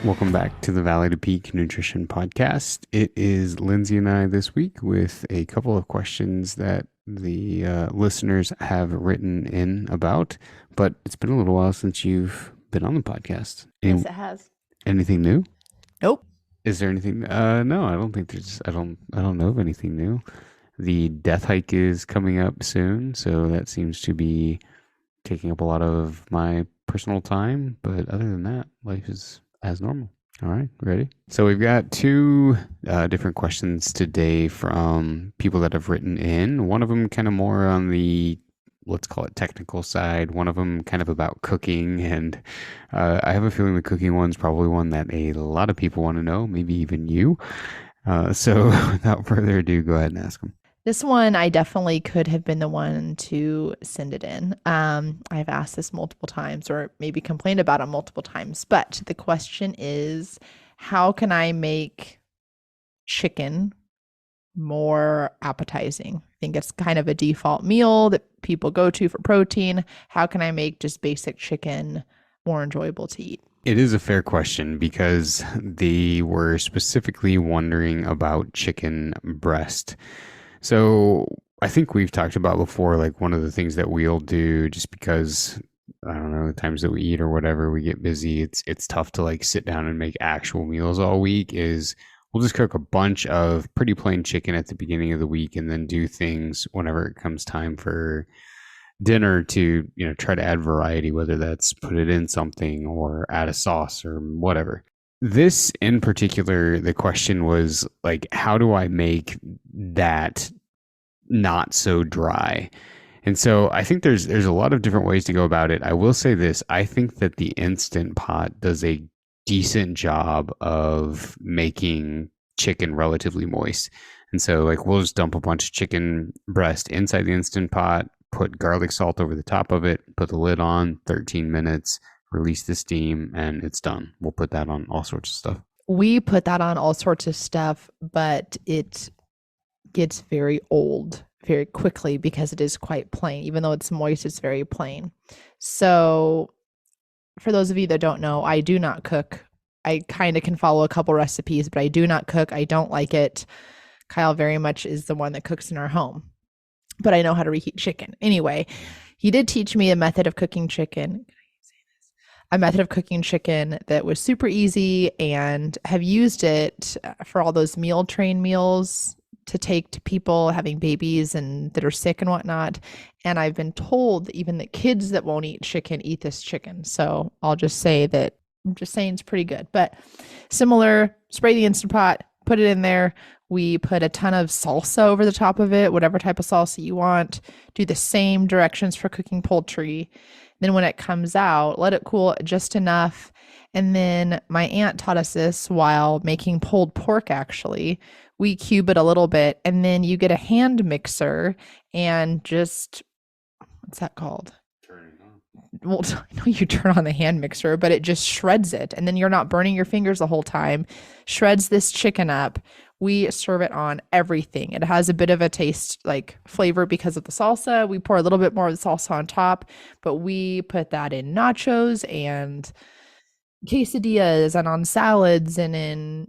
Welcome back to the Valley to Peak Nutrition Podcast. It is Lindsay and I this week with a couple of questions that the listeners have written in about, but it's been a little while since you've been on the podcast. Yes, it has. Anything new? Nope. Is there anything? No, I don't think there's. I don't know of anything new. The death hike is coming up soon, so that seems to be taking up a lot of my personal time. But other than that, life is as normal. All right, ready? So we've got two different questions today from people that have written in. One of them kind of more on the, let's call it technical side. One of them kind of about cooking. And I have a feeling the cooking one's probably one that a lot of people want to know, maybe even you. So without further ado, go ahead and ask them. This one, I definitely could have been the one to send it in. I've asked this multiple times or maybe complained about it multiple times, but the question is, how can I make chicken more appetizing? I think it's kind of a default meal that people go to for protein. How can I make just basic chicken more enjoyable to eat? It is a fair question because they were specifically wondering about chicken breast. So I think we've talked about before, like one of the things that we'll do just because, I don't know, the times that we eat or whatever, we get busy. It's tough to like sit down and make actual meals all week is we'll just cook a bunch of pretty plain chicken at the beginning of the week and then do things whenever it comes time for dinner to, try to add variety, whether that's put it in something or add a sauce or whatever. This in particular, the question was like, how do I make that not so dry? And so I think there's a lot of different ways to go about it. I will say this, I think that the Instant Pot does a decent job of making chicken relatively moist. And so like we'll just dump a bunch of chicken breast inside the Instant Pot, put garlic salt over the top of it, put the lid on, 13 minutes, release the steam, and it's done. We'll put that on all sorts of stuff. We put that on all sorts of stuff, but it gets very old very quickly because it is quite plain. Even though it's moist, it's very plain. So for those of you that don't know, I do not cook. I kind of can follow a couple recipes, but I do not cook. I don't like it. Kyle very much is the one that cooks in our home, but I know how to reheat chicken. Anyway, he did teach me a method of cooking chicken. That was super easy, and have used it for all those meal train meals to take to people having babies and that are sick and whatnot. And I've been told that even the kids that won't eat chicken eat this chicken. So I'll just say that I'm just saying it's pretty good. But similar, spray the Instant Pot, put it in there. We put a ton of salsa over the top of it, whatever type of salsa you want. Do the same directions for cooking poultry. Then when it comes out, let it cool just enough. And then my aunt taught us this while making pulled pork, actually. We cube it a little bit, and then you get a hand mixer and just, what's that called? Well, I know you turn on the hand mixer, but it just shreds it. And then you're not burning your fingers the whole time. Shreds this chicken up. We serve it on everything. It has a bit of a taste, like flavor because of the salsa. We pour a little bit more of the salsa on top, but we put that in nachos and quesadillas and on salads and in,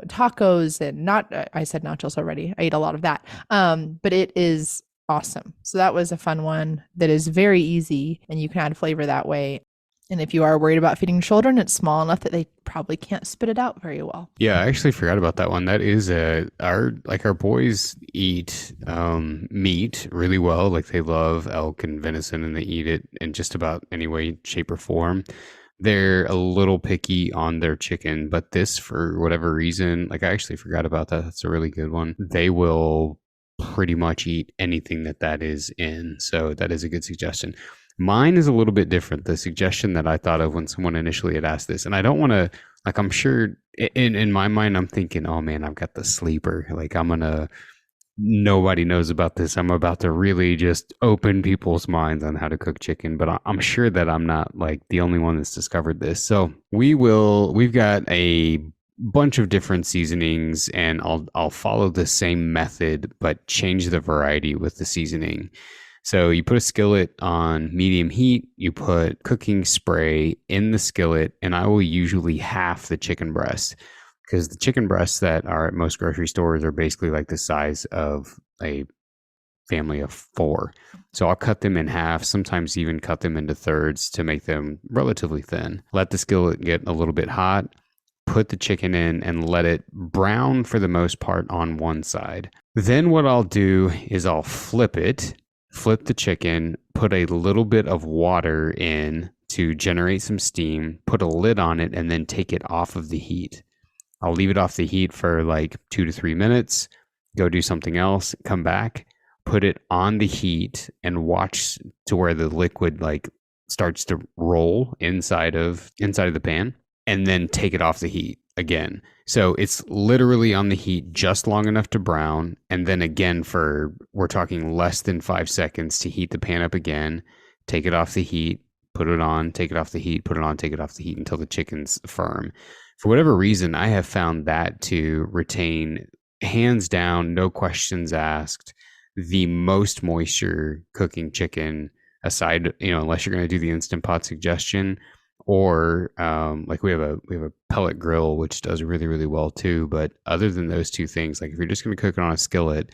tacos and I said nachos already. I ate a lot of that. But it is awesome. So that was a fun one that is very easy and you can add flavor that way. And if you are worried about feeding children, it's small enough that they probably can't spit it out very well. Yeah, I actually forgot about that one. That is our boys eat meat really well. Like they love elk and venison and they eat it in just about any way, shape, or form. They're a little picky on their chicken, but this, for whatever reason, like I actually forgot about that. That's a really good one. They will pretty much eat anything that is in. So that is a good suggestion. Mine is a little bit different. The suggestion that I thought of when someone initially had asked this, and I don't want to, like, I'm sure in my mind, I'm thinking, oh man, I've got the sleeper. Like nobody knows about this. I'm about to really just open people's minds on how to cook chicken, but I'm sure that I'm not like the only one that's discovered this. So we've got a bunch of different seasonings and I'll follow the same method, but change the variety with the seasoning. So you put a skillet on medium heat, you put cooking spray in the skillet, and I will usually half the chicken breast because the chicken breasts that are at most grocery stores are basically like the size of a family of 4. So I'll cut them in half, sometimes even cut them into thirds to make them relatively thin. Let the skillet get a little bit hot, put the chicken in and let it brown for the most part on one side. Then what I'll do is I'll flip the chicken, put a little bit of water in to generate some steam, put a lid on it, and then take it off of the heat. I'll leave it off the heat for like 2 to 3 minutes, go do something else, come back, put it on the heat and watch to where the liquid like starts to roll inside of the pan, and then take it off the heat again. So it's literally on the heat just long enough to brown, and then again we're talking less than 5 seconds to heat the pan up again, take it off the heat, put it on, take it off the heat, put it on, take it off the heat until the chicken's firm. For whatever reason, I have found that to retain, hands down, no questions asked, the most moisture cooking chicken, aside, unless you're going to do the Instant Pot suggestion, or like we have a pellet grill, which does really, really well too. But other than those two things, like if you're just going to cook it on a skillet,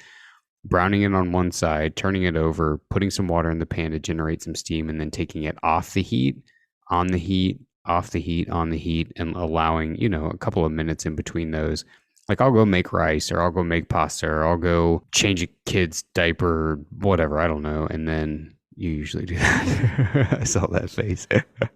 browning it on one side, turning it over, putting some water in the pan to generate some steam, and then taking it off the heat, on the heat, off the heat, on the heat, and allowing, a couple of minutes in between those. Like I'll go make rice, or I'll go make pasta, or I'll go change a kid's diaper, or whatever, I don't know. And then you usually do that. I saw that face.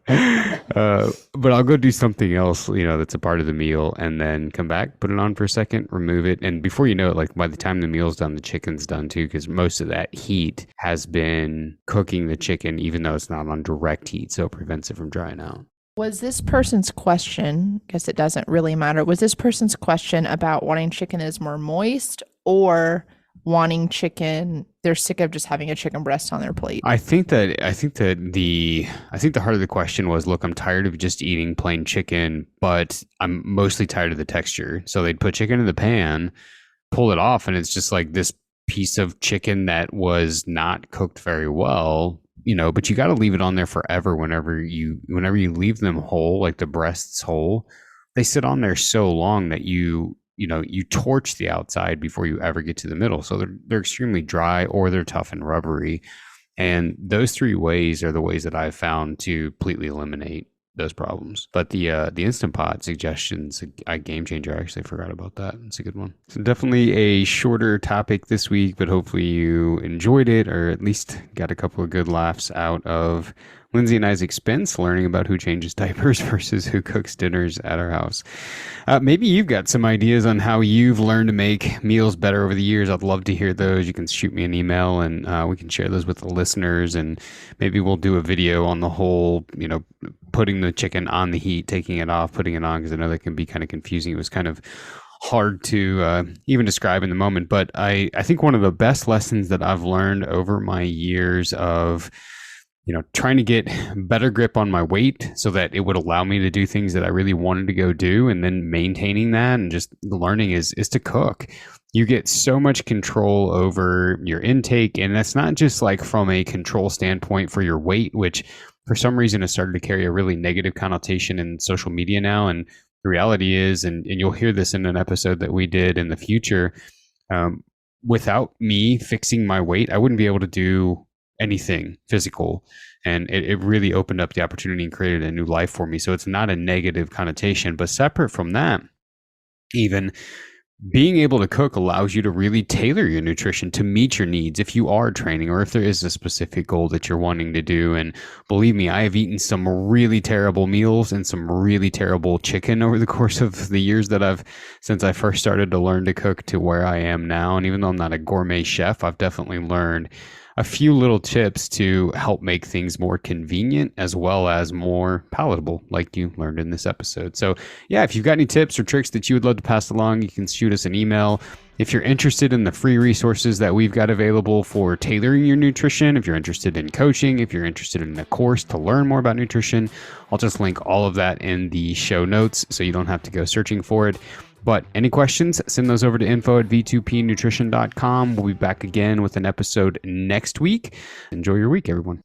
But I'll go do something else, that's a part of the meal, and then come back, put it on for a second, remove it. And before you know it, like by the time the meal's done, the chicken's done too, because most of that heat has been cooking the chicken, even though it's not on direct heat. So it prevents it from drying out. Was this person's question, because it doesn't really matter, was this person's question about wanting chicken that is more moist, or wanting chicken, they're sick of just having a chicken breast on their plate? I think the heart of the question was, look, I'm tired of just eating plain chicken, but I'm mostly tired of the texture. So they'd put chicken in the pan, pull it off, and it's just like this piece of chicken that was not cooked very well. But you got to leave it on there forever. Whenever you leave them whole, like the breasts whole, they sit on there so long that you torch the outside before you ever get to the middle. So they're extremely dry, or they're tough and rubbery. And those 3 ways are the ways that I've found to completely eliminate those problems. But the Instant Pot suggestion's a game changer. I actually forgot about that. It's a good one. So definitely a shorter topic this week, but hopefully you enjoyed it, or at least got a couple of good laughs out of Lindsay and I's expense, learning about who changes diapers versus who cooks dinners at our house. Maybe you've got some ideas on how you've learned to make meals better over the years. I'd love to hear those. You can shoot me an email, and we can share those with the listeners, and maybe we'll do a video on the whole, putting the chicken on the heat, taking it off, putting it on, because I know that can be kind of confusing. It was kind of hard to even describe in the moment, but I think one of the best lessons that I've learned over my years of trying to get better grip on my weight so that it would allow me to do things that I really wanted to go do, and then maintaining that and just learning is to cook. You get so much control over your intake, and that's not just like from a control standpoint for your weight, which for some reason has started to carry a really negative connotation in social media now. And the reality is, and you'll hear this in an episode that we did in the future, without me fixing my weight, I wouldn't be able to do anything physical. And it really opened up the opportunity and created a new life for me. So it's not a negative connotation. But separate from that, even being able to cook allows you to really tailor your nutrition to meet your needs if you are training, or if there is a specific goal that you're wanting to do. And believe me, I have eaten some really terrible meals and some really terrible chicken over the course of the years since I first started to learn to cook to where I am now. And even though I'm not a gourmet chef, I've definitely learned a few little tips to help make things more convenient as well as more palatable, like you learned in this episode. So yeah, if you've got any tips or tricks that you would love to pass along, you can shoot us an email. If you're interested in the free resources that we've got available for tailoring your nutrition, if you're interested in coaching, if you're interested in a course to learn more about nutrition, I'll just link all of that in the show notes so you don't have to go searching for it. But any questions, send those over to info@v2pnutrition.com. We'll be back again with an episode next week. Enjoy your week, everyone.